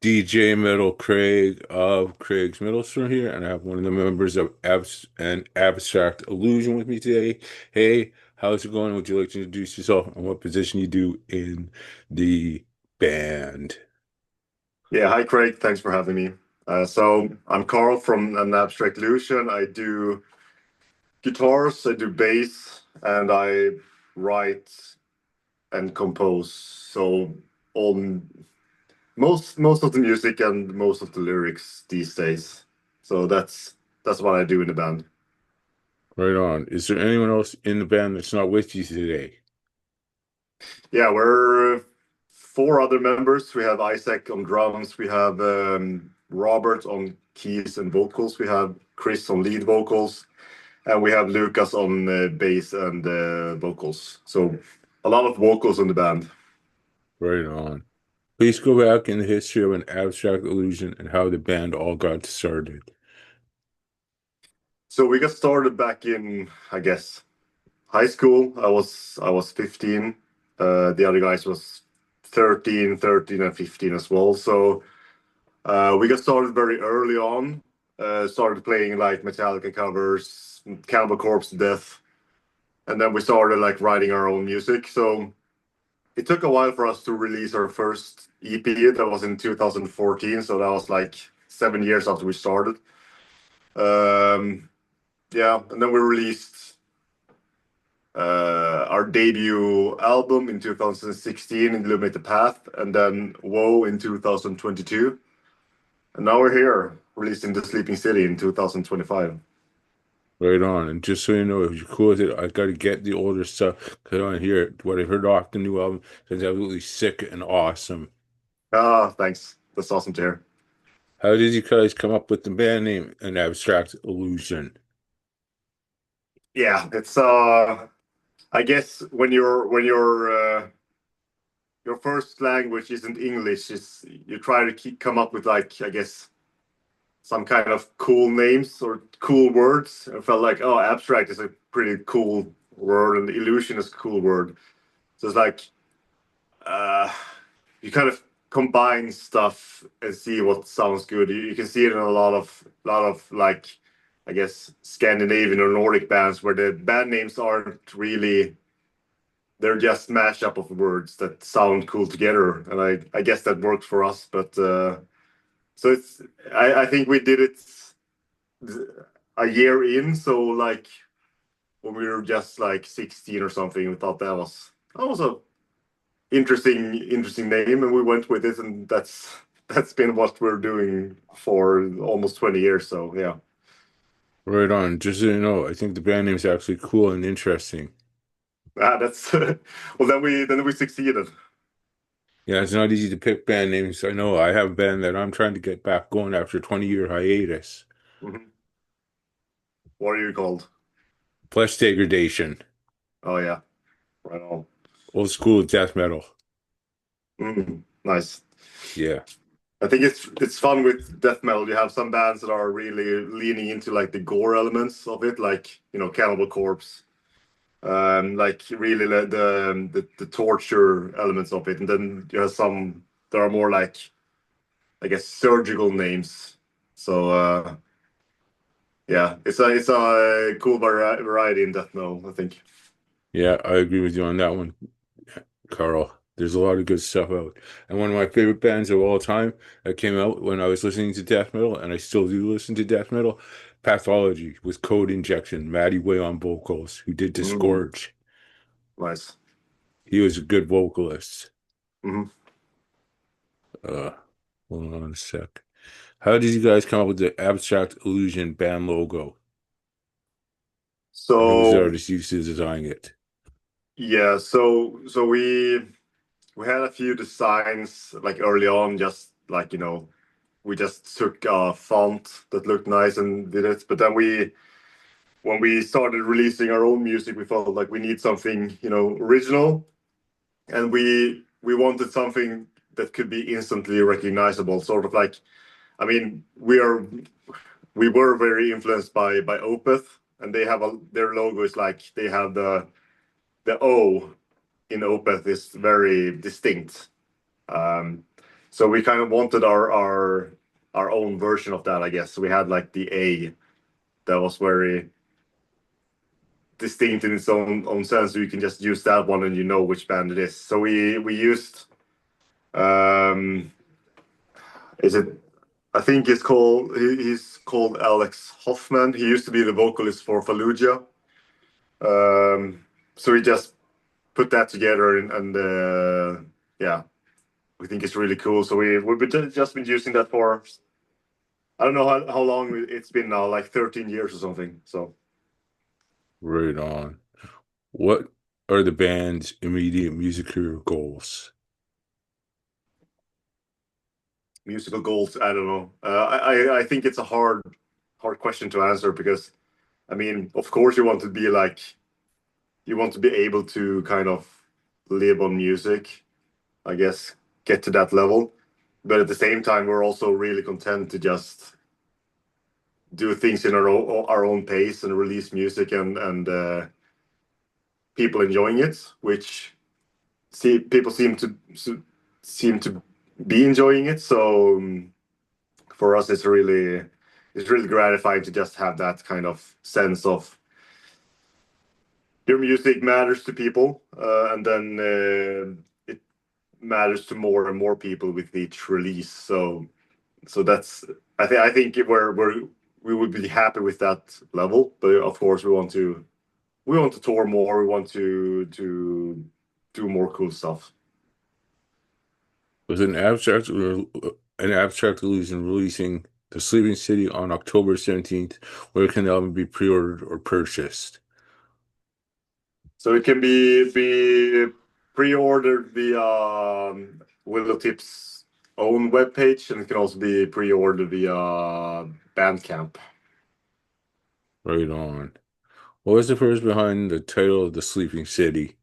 DJ Metal Craig of Craig's Metal Store here, and I have one of the members of Abstract Illusion with me today. Hey, how's it going? Would you like to introduce yourself and what position you do in the band? Yeah, hi Craig, thanks for having me. So I'm Carl from an Abstract Illusion. I do guitars, I do bass, and I write and compose. So all most of the music and most of the lyrics these days. So that's what I do in the band. Right on. Is there anyone else in the band that's not with you today? Yeah, we're four other members. We have Isaac on drums, we have Robert on keys and vocals, we have Chris on lead vocals. And we have Lucas on bass and vocals. So a lot of vocals in the band. Right on. Please go back in the history of an abstract illusion and how the band all got started. So we got started back in, I guess, high school. I was 15. The other guys was 13 and 15 as well. So we got started very early on. Started playing like Metallica covers, Cannibal Corpse, Death, and then we started like writing our own music. So it took a while for us to release our first EP. That was in 2014, so that was like 7 years after we started. Um, yeah, and then we released our debut album in 2016, Illuminate the Path, and then Woe in 2022. And now we're here, releasing The Sleeping City in 2025. Right on. And just so you know, if you're cool with it, I got to get the older stuff because I want to hear it. What I heard off the new album sounds absolutely sick and awesome. Ah, thanks. That's awesome to hear. How did you guys come up with the band name An Abstract Illusion? Yeah, it's I guess when your first language isn't English, is you try to come up with like I guess some kind of cool names or cool words. I felt like oh, abstract is a pretty cool word, and illusion is a cool word. So it's like uh, you kind of combine stuff and see what sounds good. You can see it in a lot of like I guess Scandinavian or Nordic bands where the band names aren't really they're just mashup of words that sound cool together, and I guess that works for us. But so it's I think we did it a year in, so like when we were just like 16 or something, we thought that was a interesting name, and we went with it, and that's been what we're doing for almost 20 years. So yeah, Right on. Just so you know, I think the band name is actually cool and interesting. that's well then we succeeded. Yeah, it's not easy to pick band names. I know I have a band that I'm trying to get back going after a 20-year hiatus. Mhm. What are you called? Flesh Degradation. Oh yeah, right on. Old school death metal. Nice. Yeah. I think it's fun with death metal. You have some bands that are really leaning into like the gore elements of it, like Cannibal Corpse, like really the torture elements of it, and then you have some that are more like I guess surgical names. So yeah, it's a cool variety in death metal, I think. Yeah, I agree with you on that one, Carl. There's a lot of good stuff out. And one of my favorite bands of all time that came out when I was listening to death metal, and I still do listen to death metal, Pathology with Code Injection, Matty Way on vocals, who did Mm, Disgorge. nice. He was a good vocalist. hmm Uh, Hold on a sec. How did you guys come up with the Abstract Illusion band logo? Or who was the So artist used to design it? yeah, so we had a few designs like early on, just like we just took a font that looked nice and did it. But then when we started releasing our own music, we felt like we need something, original, and we wanted something that could be instantly recognizable. Sort of like, I mean, we were very influenced by Opeth, and they have their logo is like they have the O in Opeth is very distinct. Um, So we kind of wanted our own version of that, I guess. So we had like the A that was very distinct in its own sense. So you can just use that one and you know which band it is. So we used um is it I think he's called Alex Hoffman. He used to be the vocalist for Fallujah. So we just put that together and yeah, we think it's really cool. So just been using that for I don't know how long it's been now, like 13 years or something. So Right on. What are the band's immediate music career goals? musical goals, I don't know. I think it's a hard question to answer because I mean, of course, you want to be able to kind of live on music, I guess, get to that level. But at the same time, we're also really content to just do things in our own pace and release music and people enjoying it, which people seem to be enjoying it. So for us, it's really gratifying to just have that kind of sense of your music matters to people, and then it matters to more and more people with each release. So that's I think we would be happy with that level, but of course we want to tour more. We want to do more cool stuff. Was an abstract illusion releasing The Sleeping City on October 17th, where can the album be pre-ordered or purchased? So it can be pre-ordered via Willow Tip's own webpage, and it can also be pre-ordered via Bandcamp. Right on. What was the purpose behind the title of The Sleeping City?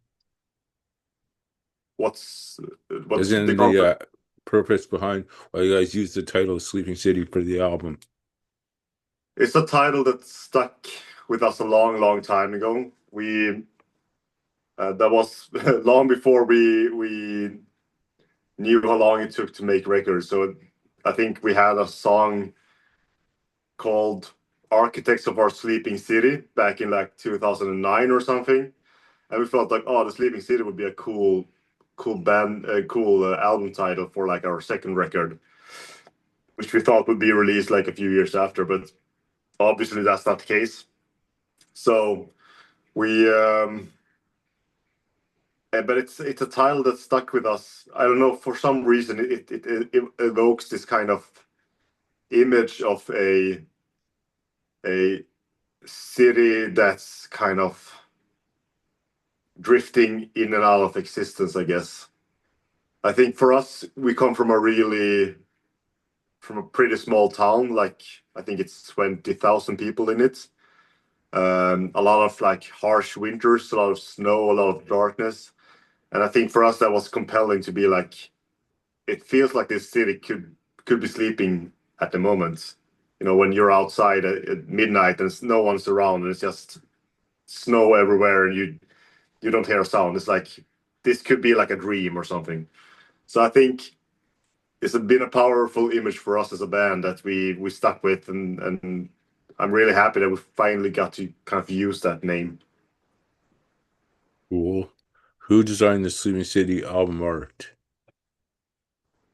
What's As what's the in concept? the purpose behind why you guys used the title Sleeping City for the album. It's a title that stuck with us a long time ago. We that was long before we knew how long it took to make records. So I think we had a song called Architects of Our Sleeping City back in like 2009 or something. And we felt like, oh, the Sleeping City would be a cool album title for like our second record, which we thought would be released like a few years after. But obviously, that's not the case. So we, but it's a title that stuck with us. I don't know, for some reason, it evokes this kind of image of a city that's kind of drifting in and out of existence, I guess. I think for us, we come from a pretty small town, like I think it's 20,000 people in it. A lot of like harsh winters, a lot of snow, a lot of darkness. And I think for us that was compelling to be like, it feels like this city could be sleeping at the moment. You know, when you're outside at midnight and no one's around and it's just snow everywhere and you don't hear a sound. It's like this could be like a dream or something. So I think it's been a powerful image for us as a band that we stuck with, and I'm really happy that we finally got to kind of use that name. Cool. Who designed the Sleeping City album art?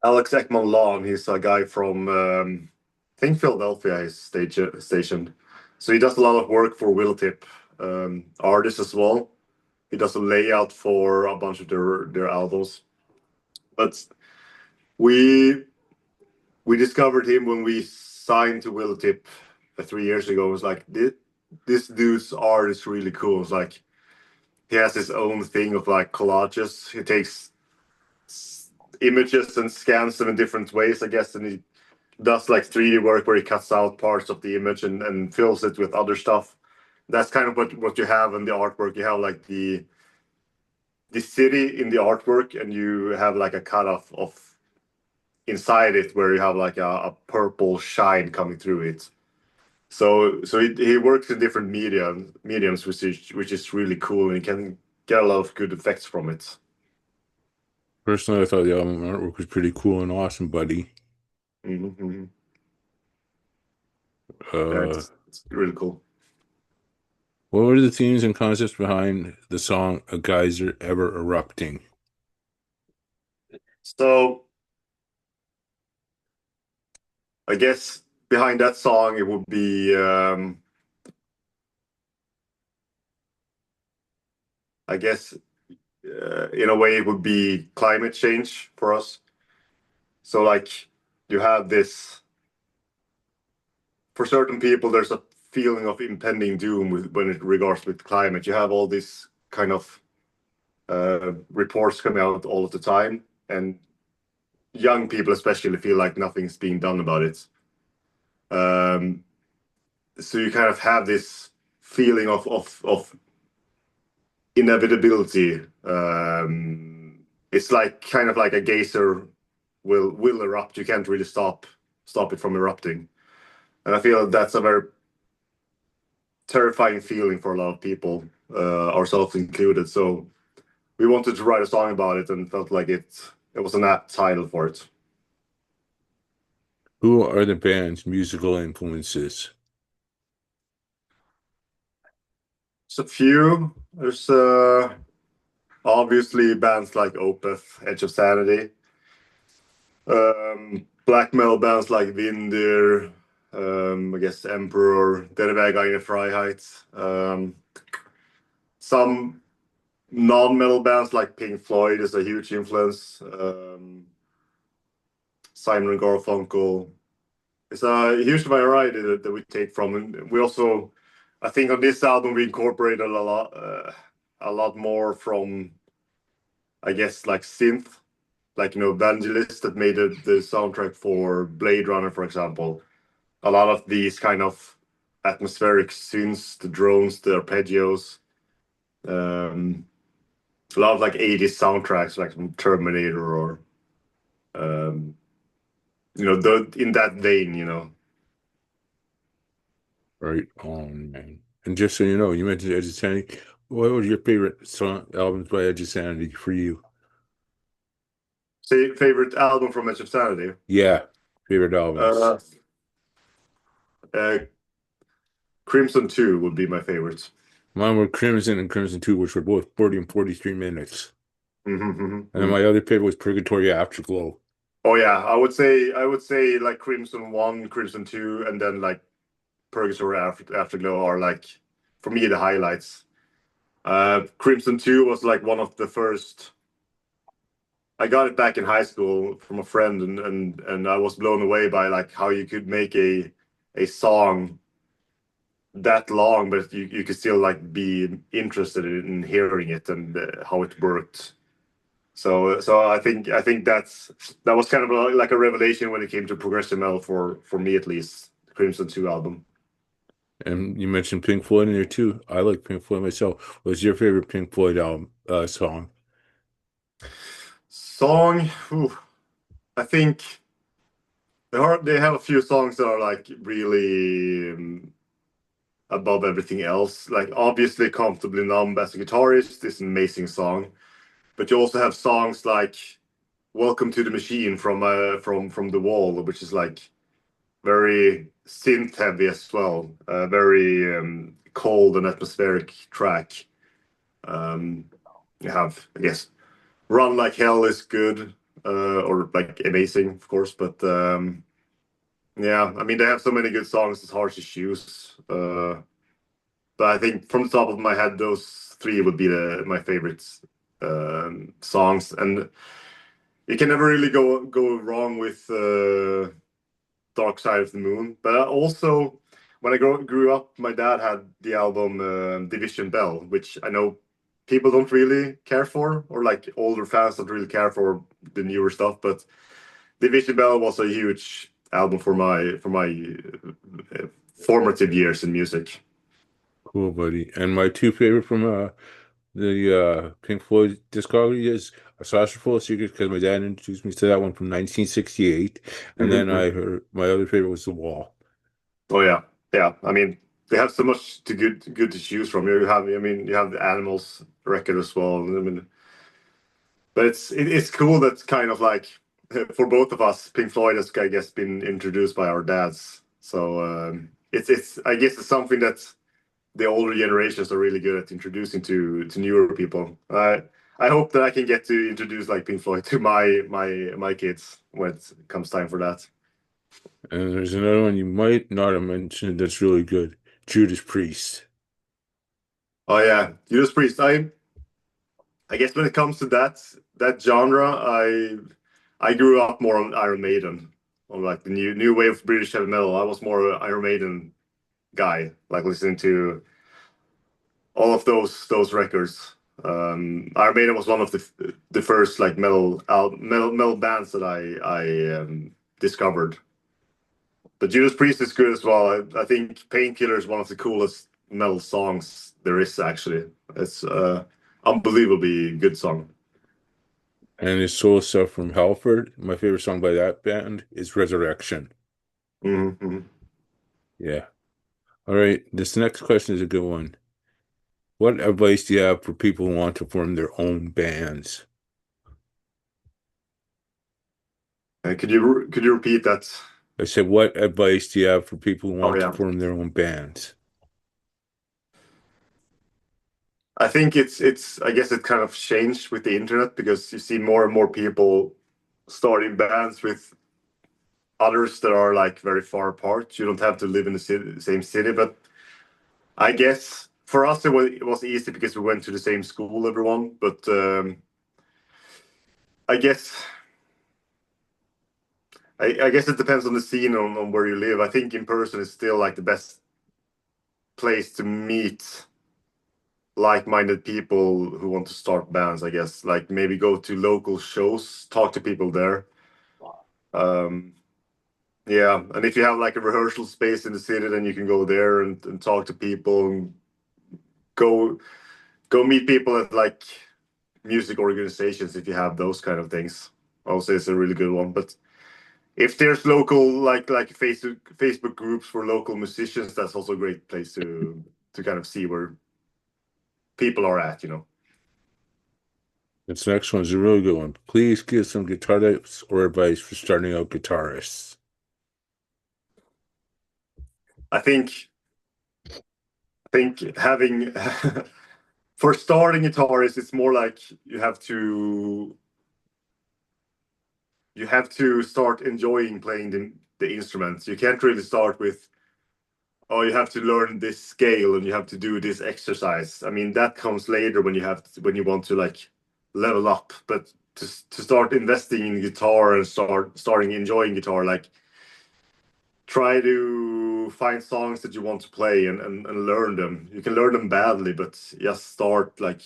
Alex Ekman Long, he's a guy from I think Philadelphia is stationed. So he does a lot of work for Willowtip artists as well. He does a layout for a bunch of their albums. But we we discovered him when we signed to Willowtip 3 years ago. It was like this dude's art is really cool. It's like he has his own thing of like collages. He takes images and scans them in different ways, I guess, and he does like 3D work where he cuts out parts of the image and fills it with other stuff. That's kind of what you have in the artwork. You have like the city in the artwork, and you have like a cut off of inside it where you have like a purple shine coming through it. So he works in different mediums, which is really cool, and you can get a lot of good effects from it. Personally, I thought the album artwork was pretty cool and awesome, buddy. Hmm. Yeah, Uh, it's really cool. what were the themes and concepts behind the song "A Geyser Ever Erupting"? So I guess behind that song, it would be, I guess, in a way, it would be climate change for us. So, like, you have this, for certain people, there's a feeling of impending doom when it regards with climate. You have all these kind of reports coming out all of the time, and young people especially feel like nothing's being done about it. Um, so you kind of have this feeling of inevitability. It's like kind of like a geyser will erupt. You can't really stop it from erupting, and I feel that's a very terrifying feeling for a lot of people, ourselves included. So we wanted to write a song about it, and felt like it was an apt title for it. Who are the band's musical influences? There's a few. There's obviously bands like Opeth, Edge of Sanity, black metal bands like Vindir, I guess Emperor, Der Weg eine Freiheit. Some non-metal bands like Pink Floyd is a huge influence. Simon and Garfunkel. It's a huge variety that we take from, and we also, I think, on this album we incorporated a lot more from, I guess, like synth, like Vangelis that made the soundtrack for Blade Runner, for example. A lot of these kind of atmospheric synths, the drones, the arpeggios, um, a lot of like 80s soundtracks, like from Terminator or um, in that vein. Right on, man. And just so you know, you mentioned Edge of Sanity. What was your favorite song albums by Edge of Sanity for you? Say favorite album from Edge of Sanity. Yeah, favorite albums. Uh, uh, Crimson 2 would be my favorite. Mine were Crimson and Crimson 2, which were both 40 and 43 minutes. And then Hmm. my other favorite was Purgatory Afterglow. Oh yeah, I would say like Crimson 1, Crimson 2, and then like Purgatory Afterglow are like, for me, the highlights. Crimson 2 was like one of the first. I got it back in high school from a friend, and I was blown away by like how you could make a song that long, but you could still like be interested in hearing it, and how it worked. So I think that was kind of like a revelation when it came to progressive metal for me, at least. Crimson 2 album. And you mentioned Pink Floyd in there too. I like Pink Floyd myself. What's your favorite Pink Floyd album song? Song, whew, I think they have a few songs that are like really above everything else. Like obviously, "Comfortably Numb" as a guitarist is an amazing song, but you also have songs like "Welcome to the Machine" from The Wall, which is like very synth heavy as well. Very cold and atmospheric track. You have, I guess, "Run Like Hell" is good, or like amazing, of course. But yeah, I mean, they have so many good songs; it's hard to choose. But I think from the top of my head, those three would be my favorites songs, and you can never really go wrong with Dark Side of the Moon. But also, when I grew up, my dad had the album Division Bell, which I know people don't really care for, or like older fans don't really care for the newer stuff. But Division Bell was a huge album for my formative years in music. Cool, buddy. And my two favorite from the Pink Floyd discography is A Saucer Full of Secrets because my dad introduced me to that one from 1968. And then I Mhm. heard my other favorite was The Wall. Oh yeah, yeah. I mean, they have so much good to choose from. You have, I mean, you have the Animals record as well. I mean, But it's cool that kind of like for both of us, Pink Floyd has, I guess, been introduced by our dads. So it's I guess it's something that the older generations are really good at introducing to newer people. I hope that I can get to introduce like Pink Floyd to my kids when it comes time for that. And there's another one you might not have mentioned that's really good. Judas Priest. Oh yeah, Judas Priest. I guess when it comes to that genre, I grew up more on Iron Maiden, on like the new wave of British heavy metal. I was more an Iron Maiden guy, like listening to all of those records. Iron Maiden was one of the first like metal bands that I discovered. But Judas Priest is good as well. I think Painkiller is one of the coolest metal songs there is. Actually, it's unbelievably good song. And his solo stuff from Halford. My favorite song by that band is Resurrection. Mm-hmm. Yeah. All right. This next question is a good one. What advice do you have for people who want to form their own bands? Could you repeat that? I said, what advice do you have for people who Oh want to yeah, form their own bands? I think it's I guess it kind of changed with the internet because you see more and more people starting bands with others that are like very far apart. You don't have to live in same city, but I guess for us it was easy because we went to the same school, everyone. But I guess I guess it depends on the scene on where you live. I think in person is still like the best place to meet like-minded people who want to start bands. I guess like maybe go to local shows, talk to people there. Um, yeah, and if you have like a rehearsal space in the city, then you can go there and talk to people and go go meet people at like music organizations if you have those kind of things. I would say it's a really good one. But if there's local like Facebook groups for local musicians, that's also a great place to kind of see where people are at. This next one's a really good one. Please give some guitar tips or advice for starting out guitarists. I think having for starting guitarists, it's more like you have to start enjoying playing the instruments. You can't really start with, oh, you have to learn this scale and you have to do this exercise. I mean, that comes later when you want to like level up. But to start investing in guitar and starting enjoying guitar, like try to find songs that you want to play and learn them. You can learn them badly, but just start like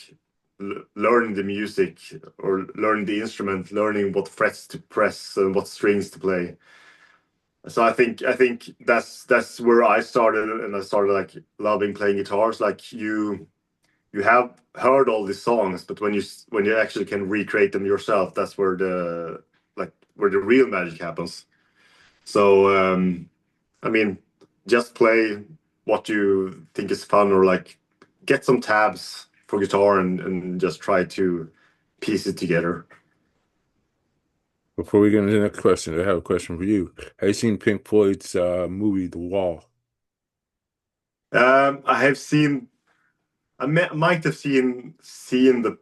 learning the music or learning the instrument, learning what frets to press and what strings to play. So I think that's where I started, and I started like loving playing guitars. Like you have heard all these songs, but when you actually can recreate them yourself, that's where the real magic happens. So I mean, just play what you think is fun, or like get some tabs for guitar and just try to piece it together. Before we get into the next question, I have a question for you. Have you seen Pink Floyd's movie, The Wall? I have seen. Might have seen the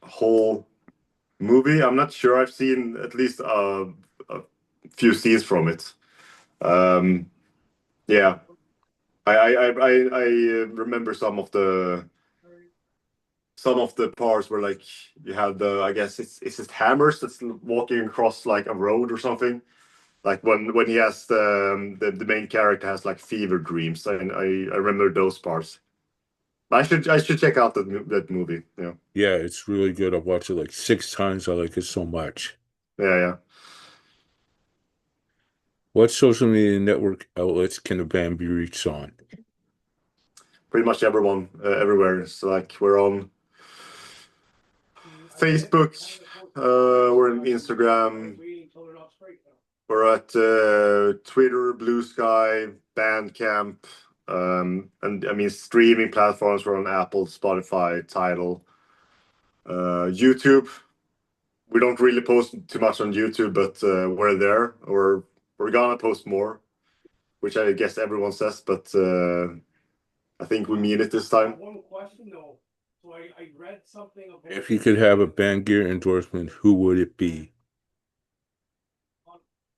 whole movie. I'm not sure. I've seen at least a few scenes from it. Um, yeah, I remember some of the parts where like you have I guess it's just hammers that's walking across like a road or something. Like when he has the main character has like fever dreams. I remember those parts. I should check out that movie. Yeah, Yeah, it's really good. I've watched it like 6 times. I like it so much. yeah, yeah. What social media network outlets can a band be reached on? Pretty much everyone, everywhere. So like we're on Facebook, we're on Instagram, we're at Twitter, Blue Sky, Bandcamp, and I mean streaming platforms. We're on Apple, Spotify, Tidal, YouTube. we don't really post too much on YouTube, but we're there, or we're gonna post more, which I guess everyone says, but I think we mean it this time. One question though. So I read something about If you could have a band gear endorsement, who would it be?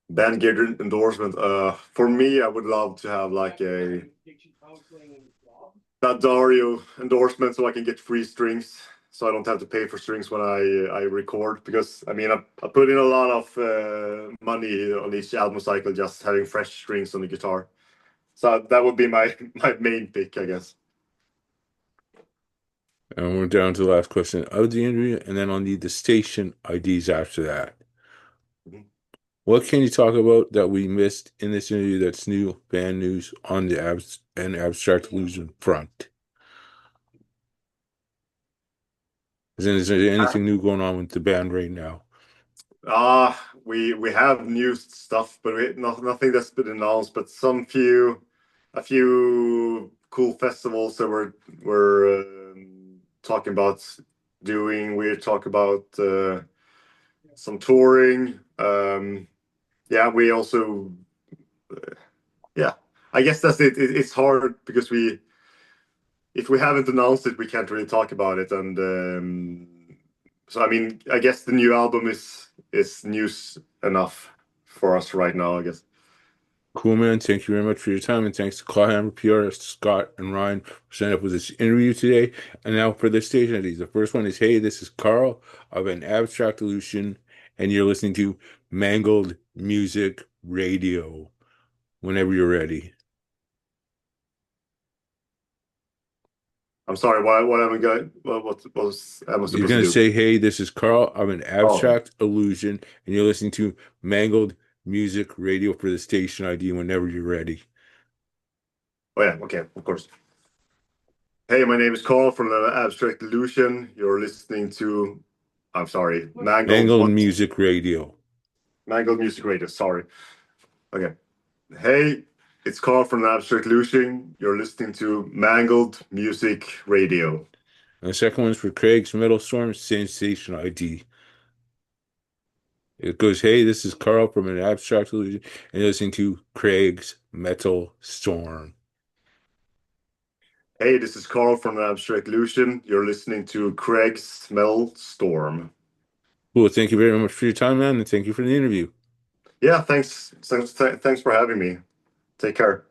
Band gear endorsement. For me, I would love to have like a Dario endorsement so I can get free strings, so I don't have to pay for strings when I record. Because I mean, I put in a lot of money on each album cycle just having fresh strings on the guitar. So that would be my my main pick, I guess. And we're down to the last question of the interview, and then I'll need the station IDs after that. Mhm. What can you talk about that we missed in this interview that's new band news on the abstract illusion front? Is there anything new going on with the band right now? We have new stuff, but nothing that's been announced. But a few cool festivals that we're talking about doing. We talk about some touring. Yeah, we also yeah. I guess that's it. It's hard because we if we haven't announced it, we can't really talk about it. And so I mean, I guess the new album is news enough for us right now, I guess. Cool, man. Thank you very much for your time. And thanks to Claudia, Pierre, Scott, and Ryan for setting up with this interview today. And now for the station IDs. The first one is, hey, this is Carl of an abstract illusion, and you're listening to Mangled Music Radio. Whenever you're ready. I'm sorry, what am I going? What was am I You're supposed to going to do? say, hey, this is Carl of an Oh, abstract illusion, and you're listening to Mangled Music Radio for the station ID whenever you're ready. oh yeah, okay, of course. Hey, my name is Carl from the Abstract Illusion. You're listening to, I'm sorry, Mangled Mangled what? Music Radio. Mangled Music Radio. Sorry. Okay. Hey, it's Carl from the Abstract Illusion. You're listening to Mangled Music Radio. And the second one's for Craig's Metal Storm Sensation ID. It goes, hey, this is Carl from an abstract illusion, and you're listening to Craig's Metal Storm. Hey, this is Carl from the Abstract Illusion. You're listening to Craig's Metal Storm. Cool. Thank you very much for your time, man, and thank you for the interview. Yeah, thanks for having me. Take care.